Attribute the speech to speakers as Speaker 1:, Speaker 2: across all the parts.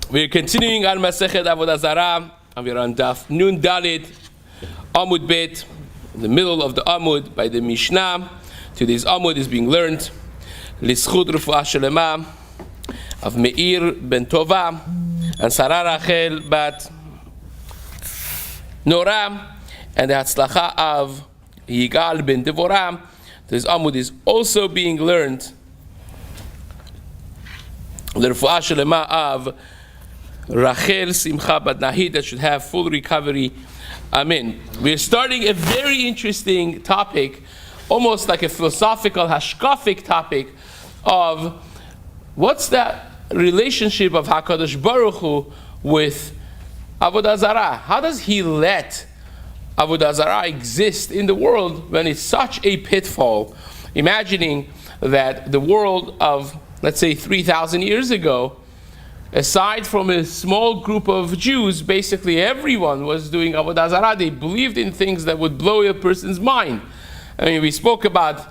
Speaker 1: We're continuing on Mesechet Avodah Zarah, and we're on Daf Nun Dalit, Amud Bet, in the middle of the Amud by the Mishnah. Today's Amud is being learned. L'schut Refuah Shelema of Meir ben Tova and Sarah Rachel bat Nora, and the Hatzlacha of Yigal ben Devorah. This Amud is also being learned. The Refuah Shelema of Rachel Simcha bat Nahid, that should have full recovery. Amen. We're starting a very interesting topic, almost like a philosophical, hashkafic topic of what's that relationship of HaKadosh Baruch Hu with Avodah Zarah. How does he let Avodah Zarah exist in the world when it's such a pitfall? Imagining that the world of, let's say, 3,000 years ago, aside from a small group of Jews, basically everyone was doing Avodah Zarah. They believed in things that would blow a person's mind. I mean, we spoke about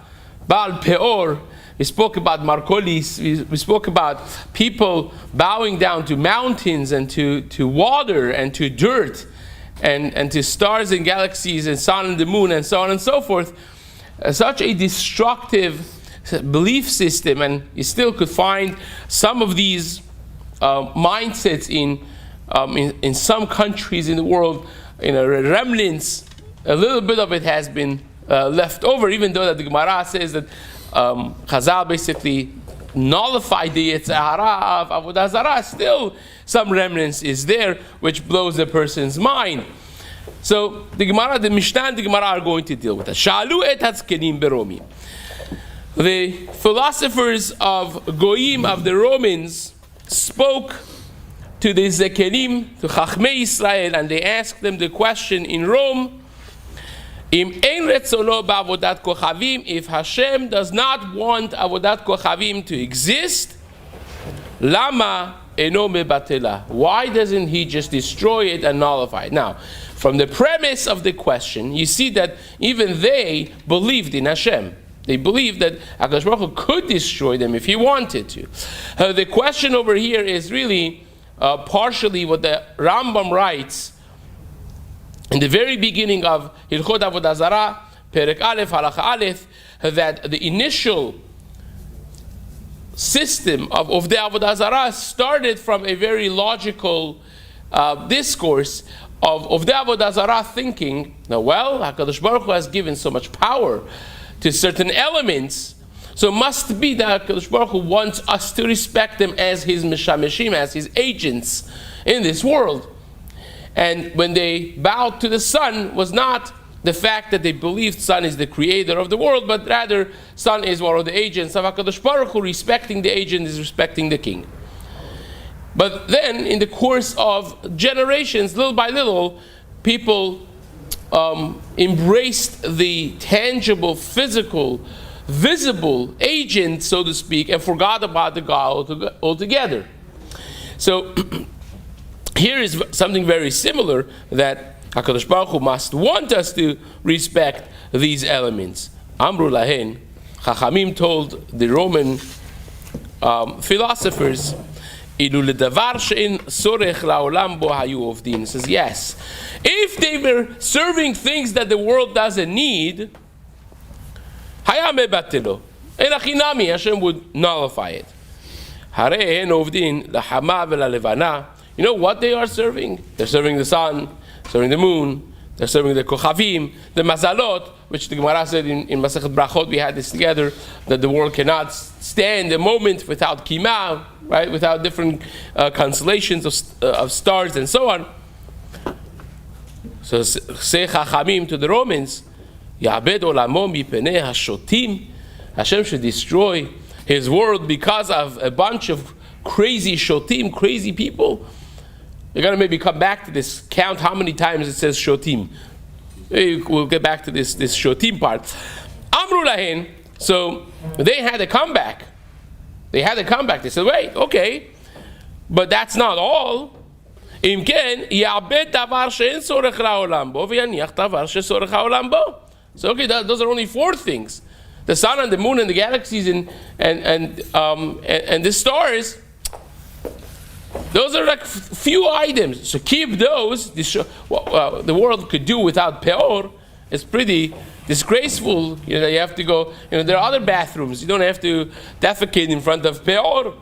Speaker 1: Baal Peor, we spoke about Marcolis, we spoke about people bowing down to mountains and to water and to dirt and to stars and galaxies and sun and the moon and so on and so forth. Such a destructive belief system, and you still could find some of these mindsets in some countries in the world. Remnants, a little bit of it has been left over, even though that the Gemara says that Chazal basically nullified the Yetzer Hara of Avodah Zarah. Still some remnants is there, which blows a person's mind. So the Gemara, the Mishnah and the Gemara are going to deal with that. Sha'alu et hatzkenim beromi. The philosophers of Goyim, of the Romans, spoke to the Zekenim, to Chachmei Yisrael, and they asked them the question in Rome, Im ein retzono ba'avodat kochavim, if Hashem does not want avodat kochavim to exist, lama eno mebatela, why doesn't he just destroy it and nullify it? Now, from the premise of the question, you see that even they believed in Hashem. They believed that HaKadosh Baruch Hu could destroy them if he wanted to. The question over here is really partially what the Rambam writes in the very beginning of Hilchot Avodah Zarah, Perek Aleph, Halacha Aleph, that the initial system of the Avodah Zarah started from a very logical discourse of the Avodah Zarah thinking, now, well, HaKadosh Baruch Hu has given so much power to certain elements, so must be that HaKadosh Baruch Hu wants us to respect them as his mishameshim, as his agents in this world. And when they bowed to the sun, was not the fact that they believed sun is the creator of the world, but rather sun is one of the agents of HaKadosh Baruch Hu. Respecting the agent is respecting the king. But then, in the course of generations, little by little, people embraced the tangible, physical, visible agent, so to speak, and forgot about the God altogether. So here is something very similar, that HaKadosh Baruch Hu must want us to respect these elements. Amru lahen, Chachamim told the Roman philosophers, Ilu ledavar she'en sorech la'olam bo hayu ovdim. Says yes, if they were serving things that the world doesn't need, haya mebatelo, elachinami, Hashem would nullify it. Harei en ovdin lahama ve'lalevana. You know what they are serving? They're serving the sun, serving the moon, they're serving the kochavim, the mazalot, which the Gemara said in Mesechet Brachot, we had this together, that the world cannot stand a moment without kima, right? Without different constellations of stars and so on. So say Chachamim to the Romans, Ya'abed olamo mipenei hashotim. Hashem should destroy his world because of a bunch of crazy shotim, crazy people. You're going to maybe come back to this, count how many times it says shotim. We'll get back to this shotim part. Amru lahen, so they had a comeback. They said, wait, okay, but that's not all. Im ken, ya'abed davar she'en sorech la'olam bo v'yaniach davar she'sorech ha'olam bo. So okay, those are only 4 things. The sun and the moon and the galaxies and the stars. Those are like few items. So keep those. The world could do without peor. It's pretty disgraceful. You have to go. There are other bathrooms. You don't have to defecate in front of peor.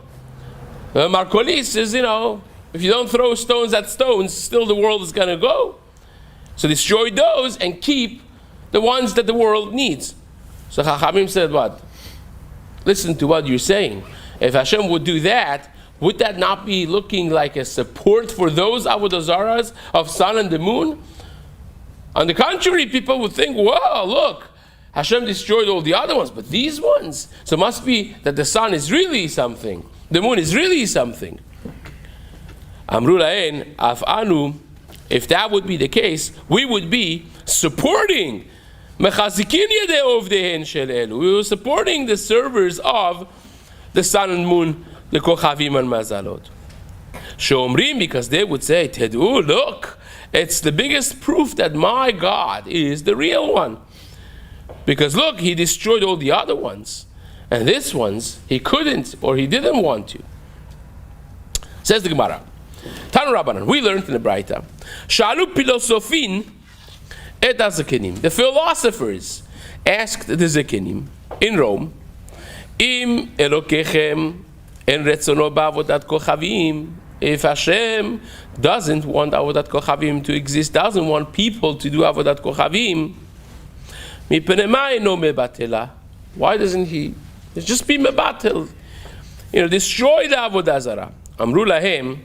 Speaker 1: Marcolis says, if you don't throw stones at stones, still the world is going to go. So destroy those and keep the ones that the world needs. So Chachamim said what? Listen to what you're saying. If Hashem would do that, would that not be looking like a support for those Avodah Zarahs of sun and the moon? On the contrary, people would think, whoa, look, Hashem destroyed all the other ones, but these ones. So it must be that the sun is really something. The moon is really something. Amru lahen, af anu, if that would be the case, we would be supporting mechazikin yedei ovdehen shel elu. We were supporting the servers of the sun and moon, the kochavim and mazalot. Shomrim, because they would say, Tedu, look, it's the biggest proof that my God is the real one. Because look, he destroyed all the other ones. And this ones, he couldn't or he didn't want to. Says the Gemara. Tanu Rabbanan, we learned in the Braita. Shalu pilosofin et hazakenim. The philosophers asked the zakenim in Rome, Im Elokechem en retzono ba'avodat kochavim. If Hashem doesn't want avodat kochavim to exist, doesn't want people to do avodat kochavim, mipnei ma eno mebatela. Why doesn't he just be mebatel? Destroy the Avodah Zarah. Amru lahem.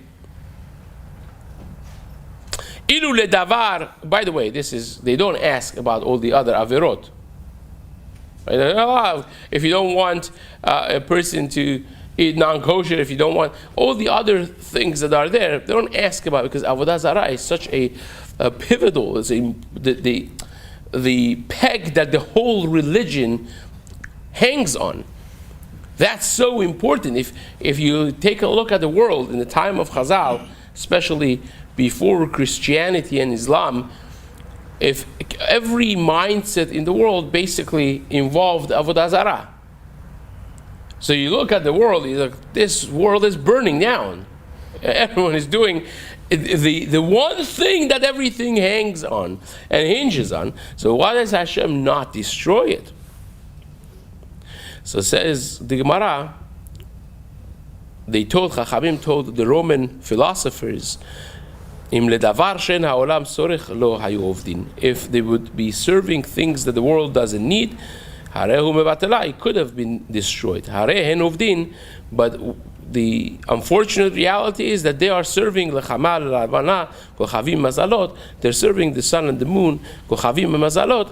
Speaker 1: Ilu ledavar. By the way, they don't ask about all the other averot. Right? If you don't want a person to eat non-kosher, if you don't want all the other things that are there, they don't ask about it, because Avodah Zarah is such a pivotal, it's the peg that the whole religion hangs on. That's so important. If you take a look at the world in the time of Chazal, especially before Christianity and Islam, if every mindset in the world basically involved Avodah Zarah. So you look at the world, you're like, this world is burning down. Everyone is doing the one thing that everything hangs on and hinges on. So why does Hashem not destroy it? So says the Gemara, Chachamim told the Roman philosophers, Im ledavar she'en ha'olam sorech lo hayu ovdin. If they would be serving things that the world doesn't need, harehu mebatela, it could have been destroyed. Hareh hen ovdin, but the unfortunate reality is that they are serving lechamal, lavana, kochavim, mazalot. They're serving the sun and the moon, kochavim and mazalot.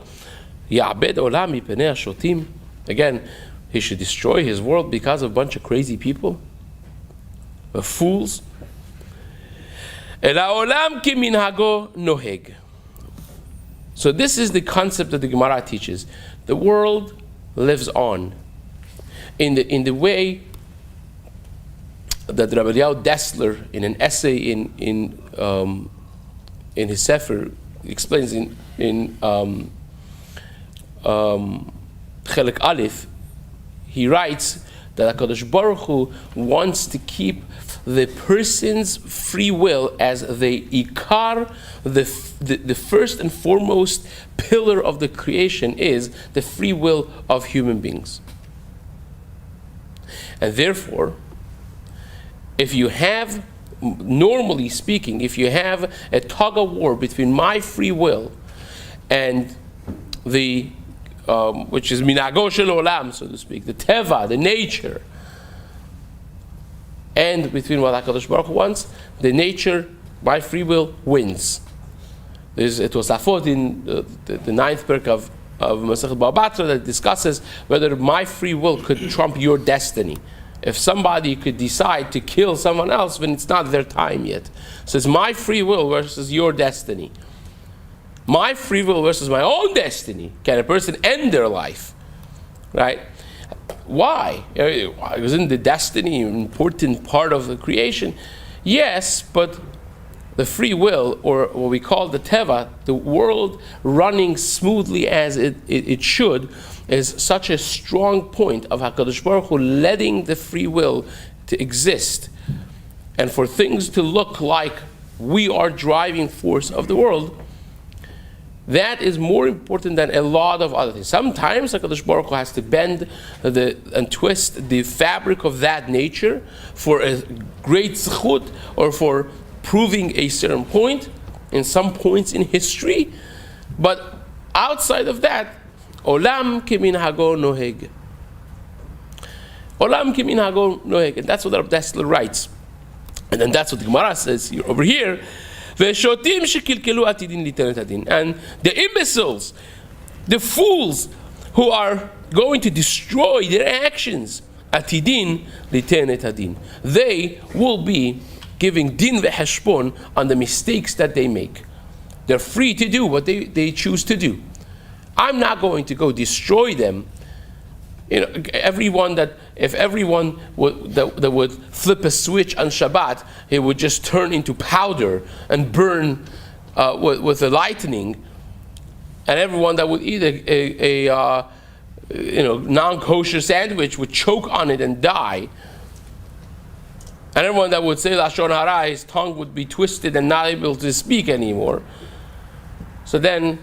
Speaker 1: Ya'abed olam mipenei hashotim. Again, he should destroy his world because of a bunch of crazy people, of fools. Ela'olam ki minhago noheg. So this is the concept that the Gemara teaches. The world lives on in the way that Rabbi Eliyahu Dessler, in an essay in his Sefer, explains in Chelek Aleph. He writes that HaKadosh Baruch Hu wants to keep the person's free will as the ikar, the first and foremost pillar of the creation is the free will of human beings. And therefore, if you have, normally speaking, if you have a tug of war between my free will and the which is minago shel olam, so to speak, the teva, the nature, and between what HaKadosh Baruch Hu wants, the nature, my free will, wins. It was Afot in the ninth perk of Mesechet Ba'al that discusses whether my free will could trump your destiny. If somebody could decide to kill someone else when it's not their time yet. So it's my free will versus your destiny. My free will versus my own destiny. Can a person end their life? Right? Why? Isn't the destiny an important part of the creation? Yes, but the free will, or what we call the teva, the world running smoothly as it should, is such a strong point of HaKadosh Baruch Hu letting the free will to exist. and for things to look like we are driving force of the world, that is more important than a lot of other things. Sometimes HaKadosh Baruch Hu has to bend and twist the fabric of that nature for a great zechut or for proving a certain point in some points in history. But outside of that, Olam keminhago noheg. Olam keminhago noheg. And that's what our Dessler writes. And then that's what the Gemara says here, over here. And the imbeciles, the fools who are going to destroy their actions, atidin litenet adin. They will be giving din v'heshbon on the mistakes that they make. They're free to do what they choose to do. I'm not going to go destroy them. You know, if everyone that would flip a switch on Shabbat, it would just turn into powder and burn with the lightning. And everyone that would eat a non-kosher sandwich would choke on it and die. And everyone that would say Lashon Hara, his tongue would be twisted and not able to speak anymore. So then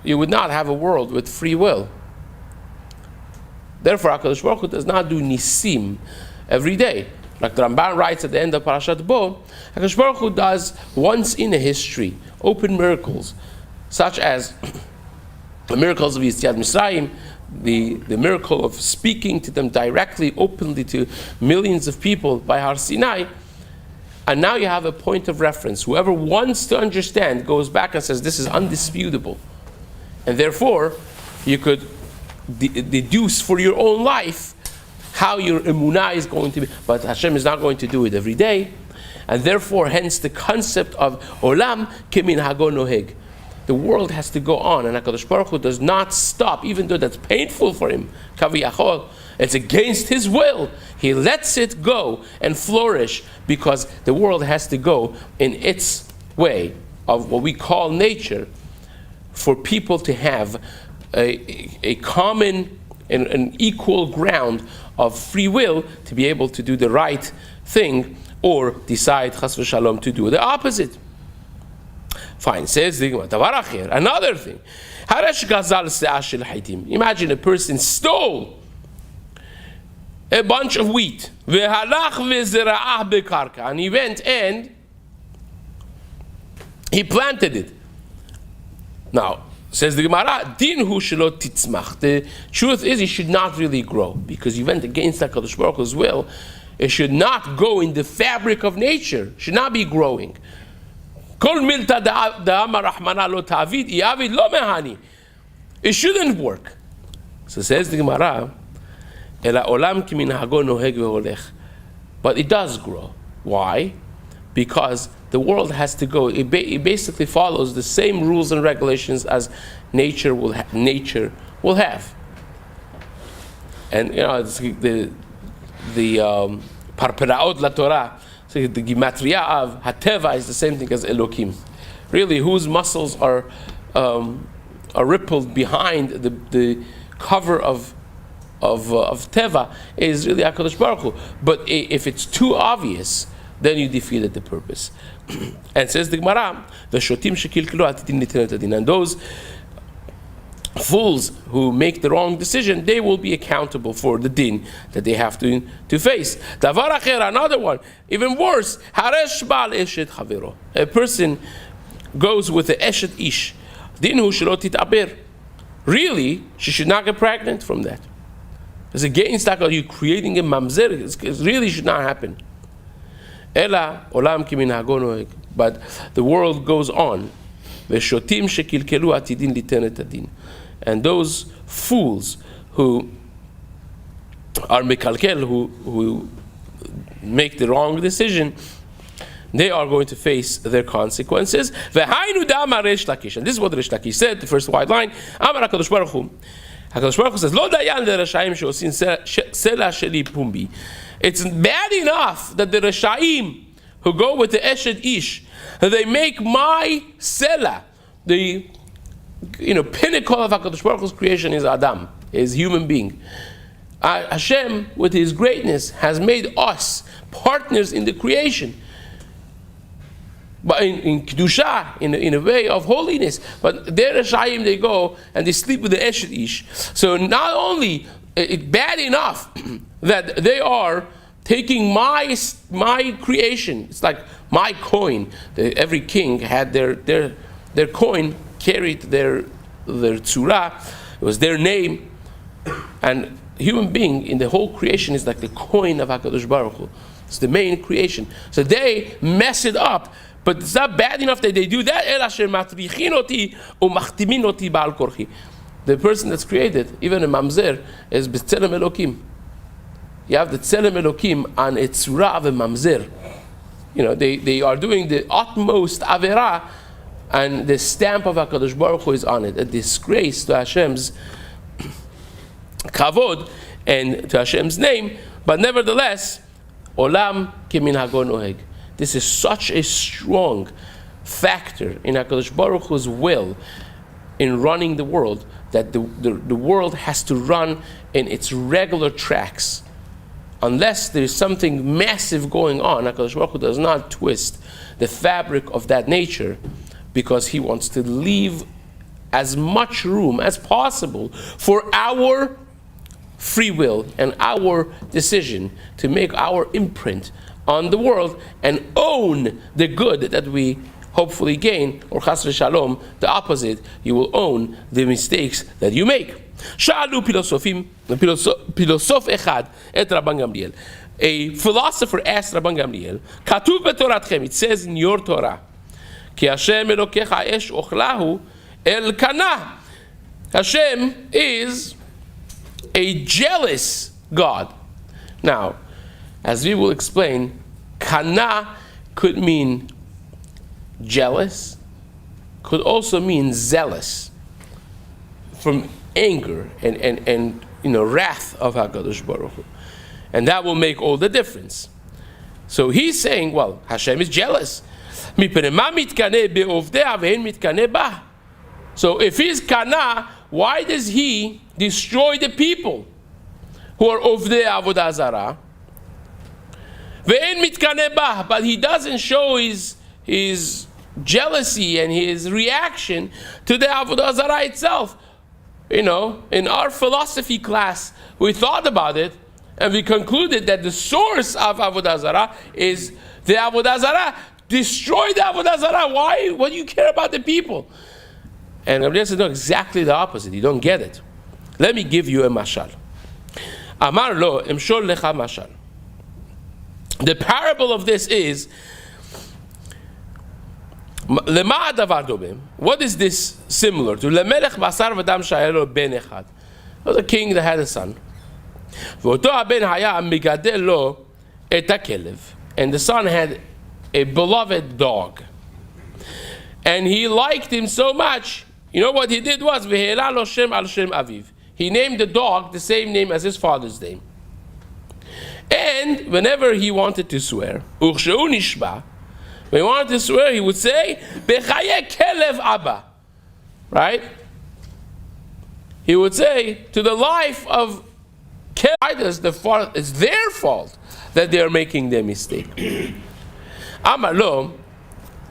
Speaker 1: you would not have a world with free will. Therefore, HaKadosh Baruch Hu does not do nisim every day. Like the Ramban writes at the end of Parashat Bo, HaKadosh Baruch Hu does once in a history open miracles, such as the miracles of Yetziat Mitzrayim, the miracle of speaking to them directly, openly to millions of people by Har Sinai. And now you have a point of reference. Whoever wants to understand goes back and says, this is undisputable. And therefore, you could deduce for your own life how your emunah is going to be. But Hashem is not going to do it every day. And therefore, hence the concept of olam keminhago noheg. The world has to go on, and HaKadosh Baruch Hu does not stop, even though that's painful for him. Kaviyachol, it's against his will. He lets it go and flourish because the world has to go in its way of what we call nature, for people to have a common and an equal ground of free will to be able to do the right thing or decide, chas v'shalom, to do the opposite. Fine, says the Gemara. Another thing. Imagine a person stole a bunch of wheat, and he went and he planted it. Now, says the Gemara, dinhu shelo titzmach. The truth is, it should not really grow because he went against HaKadosh Baruch Hu's will. It should not go in the fabric of nature. It should not be growing. Kol milta da'ama rahmana lo ta'avid, i'avid lo mehani. It shouldn't work. So says the Gemara, ela olam ki minhago noheg ve'holech. But it does grow. Why? Because the world has to go. It basically follows the same rules and regulations as nature will have. And you know, it's the parperaot la Torah. So the gematria of hateva is the same thing as Elokim. Really, whose muscles are rippled behind the cover of teva is really HaKadosh Baruch Hu. But if it's too obvious, then you defeated the purpose. And says the Gemara, the shotim shekilkelu atidin litenet adin, and those fools who make the wrong decision, they will be accountable for the din that they have to face. Davar acher, another one, even worse. Haresh bal eshet chavero. A person goes with the eshet ish. Dinhu shelo titaber. Really, she should not get pregnant from that. It's against that. Are you creating a mamzer? It really should not happen. Ela olam kiminhago noheg. But the world goes on. Veshotim shekilkelu atidin litenet adin. And those fools who are mekalkel, who make the wrong decision, they are going to face their consequences. V'hainu da'amar Reish Lakish. And this is what Reish Lakish said, the first white line. Amar HaKadosh Baruch Hu. HaKadosh Baruch Hu says, Lo dayan le'rashayim she'osin sela sheli pumbi. It's bad enough that the Rashaim who go with the Eshet Ish, they make my sela, the pinnacle of HaKadosh Baruch Hu's creation is Adam, is human being. Hashem, with His greatness, has made us partners in the creation. but in kedusha, in a way of holiness. But there Rishayim, they go and they sleep with the Eshet Ish. So not only it's bad enough that they are taking my creation. It's like my coin. Every king had their coin, carried their tzura. It was their name. And human being in the whole creation is like the coin of HaKadosh Baruch Hu. It's the main creation. So they mess it up. But it's not bad enough that they do that. The person that's created, even a mamzer, is b'tzelem Elokim. You have the tzelem Elokim on its tzura of a mamzer. You know, they are doing the utmost avera, and the stamp of HaKadosh Baruch Hu is on it. A disgrace to Hashem's kavod and to Hashem's name. But nevertheless, olam keminhago noheg. This is such a strong factor in HaKadosh Baruch Hu's will in running the world, that the world has to run in its regular tracks. Unless there is something massive going on, HaKadosh Baruch Hu does not twist the fabric of that nature, because He wants to leave as much room as possible for our free will and our decision to make our imprint on the world and own the good that we hopefully gain, or chas v'shalom, the opposite, you will own the mistakes that you make. Sha'alu philosoph echad et Rabban Gamliel. A philosopher asked Rabban Gamliel, Katuv b'toratchem, it says in your Torah, Ki Hashem Elokecha esh ochlahu el kana. Hashem is a jealous God. Now, as we will explain, kana could mean jealous, could also mean zealous, from anger and wrath of HaKadosh Baruch Hu. And that will make all the difference. So he's saying, well, Hashem is jealous. So if he's kana, why does he destroy the people who are of the Avodah Zarah? But he doesn't show his jealousy and his reaction to the Avodah Zarah itself. You know, in our philosophy class, we thought about it, and we concluded that the source of Avodah Zarah is the Avodah Zarah. Destroy the Avodah Zarah. Why? What do you care about the people? And Rabbi said, no, exactly the opposite. You don't get it. Let me give you a mashal. Amar lo, emshol lecha mashal. The parable of this is, lema adavar dobem. What is this similar to? Lemelech basar v'dam shayelo ben echad. There was a king that had a son. V'oto haben haya migadel lo et hakelev. And the son had a beloved dog. And he liked him so much, you know what he did was, v'hela lo shem al shem aviv. He named the dog the same name as his father's name. And whenever he wanted to swear, uchsheu nishba, when he wanted to swear, he would say, Bechaye kelev abba. Right? He would say, to the life of Kelev, it's their fault that they are making their mistake. Amar lo,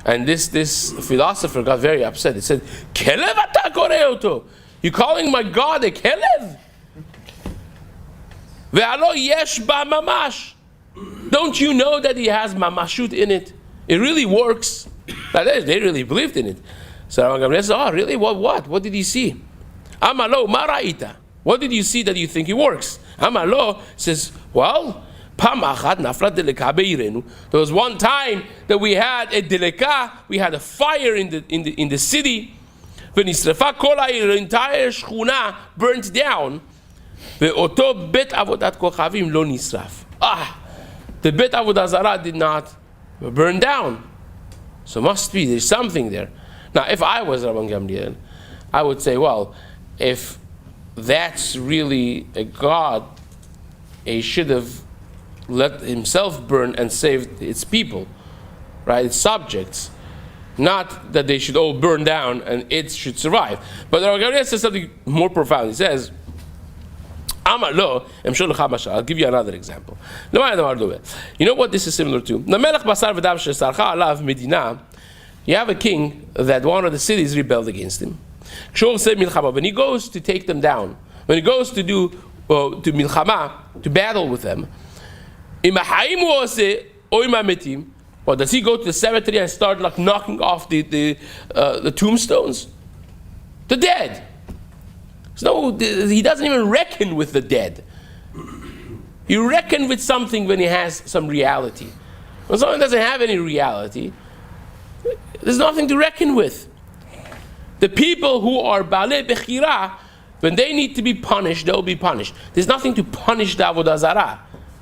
Speaker 1: and this philosopher got very upset. He said, Kelev ata koreoto. You calling my God a Kelev? Ve'alo yesh ba mamash. Don't you know that he has mamashut in it? It really works. They really believed in it. So Rabban Gamliel says, oh, really? What? What did he see? Amalo maraita. What did you see that you think it works? Amalo says, well, pam achad nafrat deleka beirenu. There was one time that we had a deleka, we had a fire in the city. V'nisrefa kol ha'ir, the entire shchuna burnt down. Ve'oto bet avodat kochavim lo nisraf. The bet avodah zarah did not burn down. So must be, there's something there. Now, if I was Rabban Gamliel, I would say, well, if that's really a God, he should have let himself burn and saved its people, right, its subjects. Not that they should all burn down and it should survive. But Rabban Gamliel says something more profound. He says, Amar lo, I'll give you another example. You know what this is similar to? You have a king that one of the cities rebelled against him. When he goes to take them down, when he goes to do to milchama, to battle with them, or does he go to the cemetery and start like knocking off the tombstones? The dead. So he doesn't even reckon with the dead. You reckon with something when it has some reality. When something doesn't have any reality, there's nothing to reckon with. The people who are Baalei Bechira, when they need to be punished, they'll be punished. There's nothing to punish the Avodah Zarah.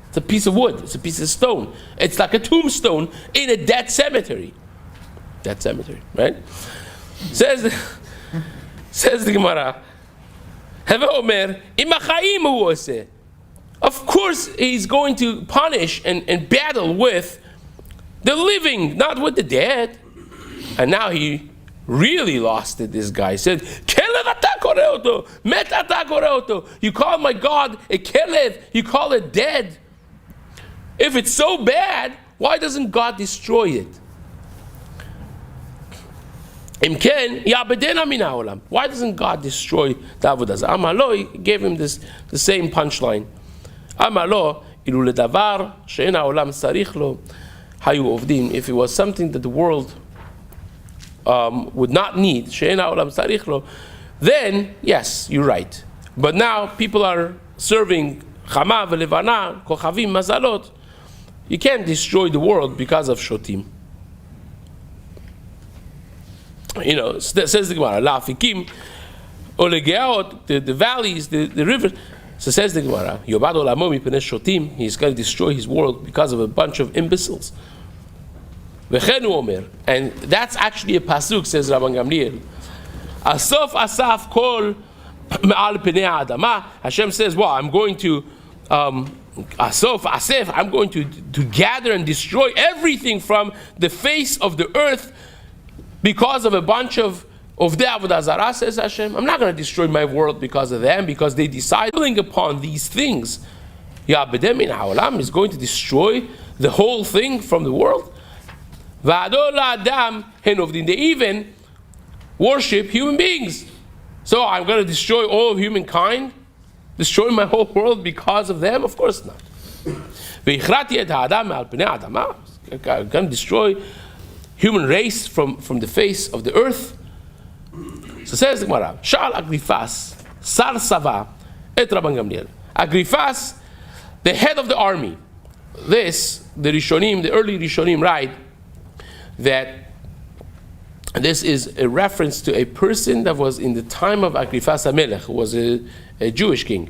Speaker 1: It's a piece of wood. It's a piece of stone. It's like a tombstone in a dead cemetery. Dead cemetery, right? Says the Gemara, of course he's going to punish and battle with the living, not with the dead. And now he really lost it, this guy. He said, you call my God a kelev, you call it dead. If it's so bad, why doesn't God destroy it? Why doesn't God destroy the Avodah Zarah? Amalo, he gave him the same punchline. If it was something that the world would not need, then yes, you're right. But now people are serving chama v'levana, kochavim, mazalot. You can't destroy the world because of shotim. You know, says the Gemara, la'afikim, olegeaot, the valleys, the rivers. So says the Gemara, yobad olamo mipnei shotim, he's going to destroy his world because of a bunch of imbeciles. V'chenu omer, and that's actually a pasuk, says Rabban Gamliel. Asof asaf kol me'al pnei adama. Hashem says, well, I'm going to Asof asef, I'm going to gather and destroy everything from the face of the earth because of a bunch of the Avodah Zarah, says Hashem. I'm not going to destroy my world because of them, because they decided upon these things. Ya'bedem min ha'olam is going to destroy the whole thing from the world. Va'adol la'adam hen ovdin. They even worship human beings. So I'm going to destroy all of humankind? Destroy my whole world because of them? Of course not. V'ichrati et ha'adam me'al pnei adama. I'm going to destroy human race from the face of the earth. So says the Gemara, Sha'al Agrifas, Sar Sava, et Rabban Gamliel. Agrifas, the head of the army. This, the Rishonim, the early Rishonim write that this is a reference to a person that was in the time of Agrifas HaMelech, who was a Jewish king.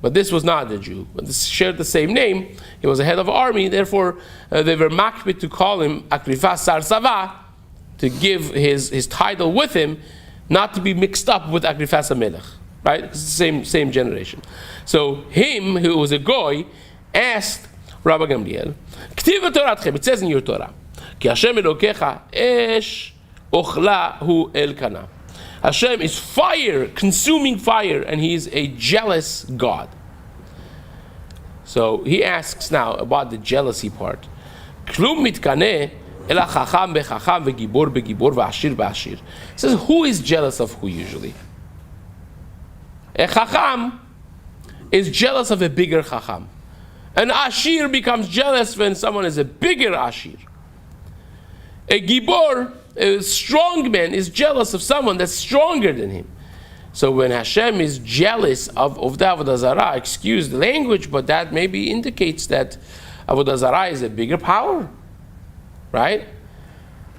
Speaker 1: But this was not a Jew. But this shared the same name. He was a head of an army. Therefore, they were makbid to call him Agrifas Sar Sava, to give his title with him, not to be mixed up with Agrifas HaMelech. Right? It's the same generation. So him, who was a goy, asked Rabbi Gamliel, K'tiv Toratchem, it says in your Torah, Ki Hashem Elokecha esh ochla hu elkana. Hashem is fire, consuming fire, and he is a jealous God. So he asks now about the jealousy part. Klum mitkaneh ela chacham bechacham v'gibor begibor v'ashir b'ashir. It says, who is jealous of who usually? A chacham is jealous of a bigger chacham. An ashir becomes jealous when someone is a bigger ashir. A gibor, a strong man, is jealous of someone that's stronger than him. So when Hashem is jealous of the Avodah Zarah, excuse the language, but that maybe indicates that Avodah Zarah is a bigger power. Right?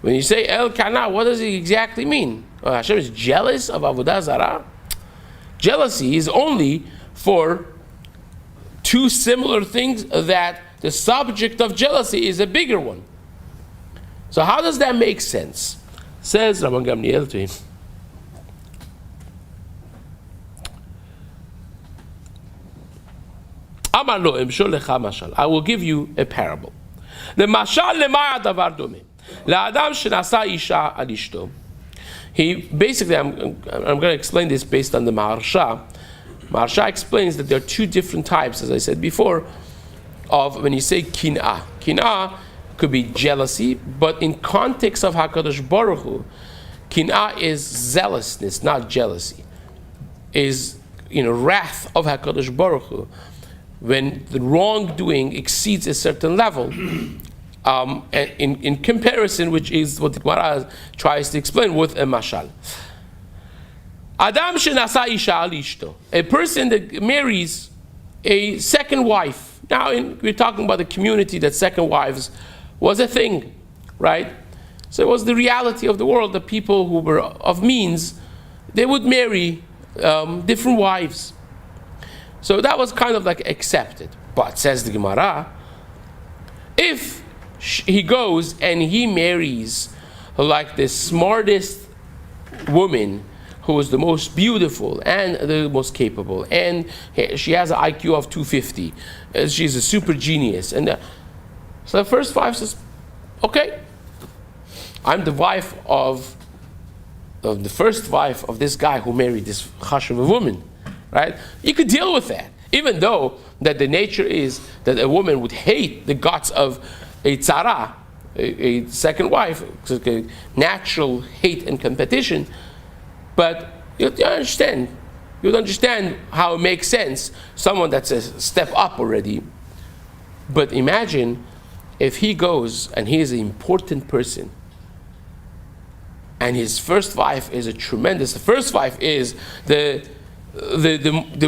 Speaker 1: When you say El Kana, what does it exactly mean? Hashem is jealous of Avodah Zarah? Jealousy is only for two similar things that the subject of jealousy is a bigger one. So how does that make sense? Says Rabban Gamliel to him, Amar lo emshol lecha mashal. I will give you a parable. Lemashal lema davar dome. La'adam shenasa isha al ishto. He basically, I'm going to explain this based on the Maharsha. Maharsha explains that there are two different types, as I said before, of when you say kin'ah. Kin'ah could be jealousy, but in context of HaKadosh Baruch Hu, kin'ah is zealousness, not jealousy. Is, wrath of HaKadosh Baruch Hu, when the wrongdoing exceeds a certain level. And in comparison, which is what the Gemara tries to explain with a mashal. Adam shenasa isha al ishto, a person that marries a second wife. Now, we're talking about the community that second wives was a thing, right? So it was the reality of the world. The people who were of means, they would marry different wives. So that was kind of like accepted. But says the Gemara, if he goes and he marries like the smartest woman, who is the most beautiful and the most capable, and she has an IQ of 250, she's a super genius, and so the first wife says, okay, I'm the wife of the first wife of this guy who married this chashuv woman, right? You could deal with that, even though that the nature is that a woman would hate the guts of a tzara, a second wife, it's a natural hate and competition. But you understand. You'd understand how it makes sense. Someone that's a step up already. But imagine if he goes and he is an important person, and his first wife is the first wife is the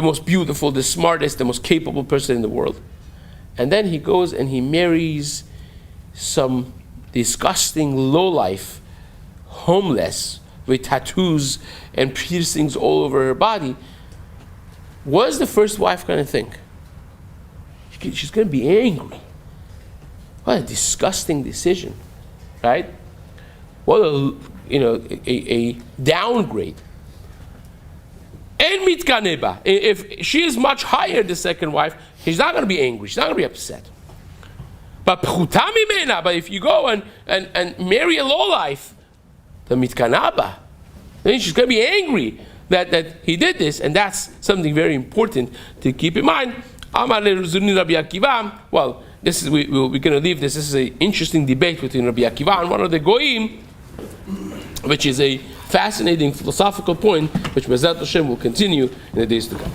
Speaker 1: most beautiful, the smartest, the most capable person in the world. And then he goes and he marries some disgusting lowlife, homeless, with tattoos and piercings all over her body. What is the first wife going to think? She's going to be angry. What a disgusting decision, right? What a downgrade. And mitkaneba. If she is much higher, the second wife, she's not going to be angry. She's not going to be upset. But if you go and marry a lowlife, the mitkanaba, then she's going to be angry that he did this, and that's something very important to keep in mind. Well, this is we're going to leave this. This is an interesting debate between Rabbi Akiva and one of the goyim, which is a fascinating philosophical point, which Bezat Hashem will continue in the days to come.